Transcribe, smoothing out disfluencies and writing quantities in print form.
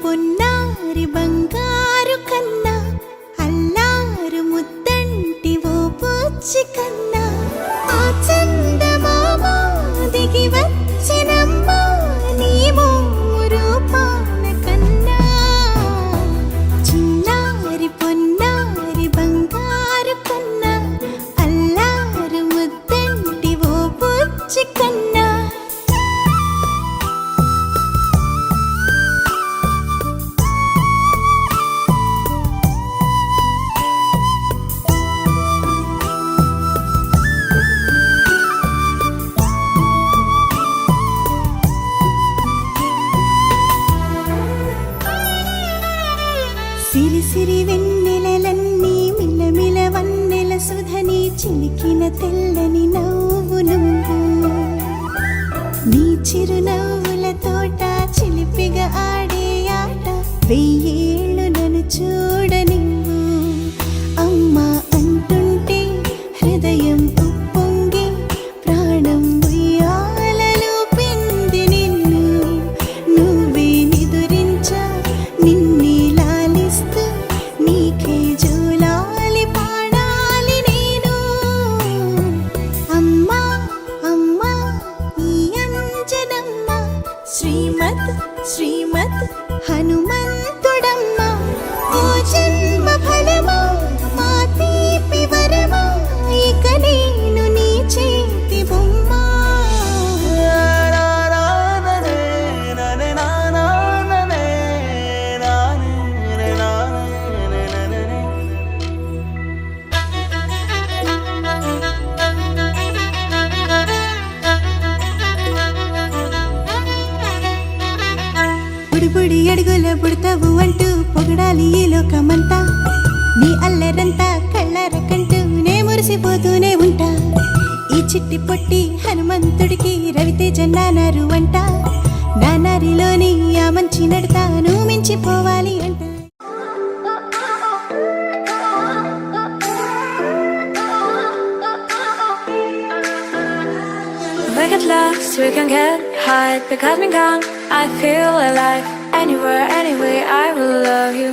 పొన్నారి బంగారు కన్నా అల్లారు ముద్దంటి ఓ పూచి కన్నా ఆ చందమామ దిగి వచ్చినమ్మా నీ రూపాల కన్నా చిన్నారి పొన్నారి బంగారు కన్నా అల్లారు ముద్దంటి ఓ పూచి కన్నా సిరి సిరి వెన్నెలలన్నీ మిలమిల వన్నెల సుధని చిలికిన తెల్లని నవ్వు నువ్వు నీ చిరునవ్వుల తోట చిలిపిగా ఆడే ఆట వెయ్యేళ్ళు నన్ను చూడనివ్వు అమ్మా అంటుంటే హృదయం ఉప్పొంగి ప్రాణం ఉయ్యాలలో పిండి నిన్ను నువ్వే నిదురించా నిన్నే నీకే జోలాలి పాడాలి నేను అమ్మా అమ్మా ఈ అంజనమ్మ శ్రీమత్ శ్రీమత్ హనుమంతుడమ్మ ఓ జన్మ ఫలమా మా తీపి వరమా ఇక నేను నీ చేతి బొమ్మ బుడి అడుగుల బుడతావు అంటూ పొగడాలి ఈ లోకమంతా నీ అల్లరంతా కళ్ళారకంటూ నే మురిసిపోతూనే ఉంటా ఈ చిట్టి పొట్టి హనుమంతుడికి రవితేజ నానారు అంట నానారిలోని ఆ మంచి నడతాను మించిపోవాలి అంట We get lost, we can get high because me gone. I feel alive. Anywhere, anyway, I will love you.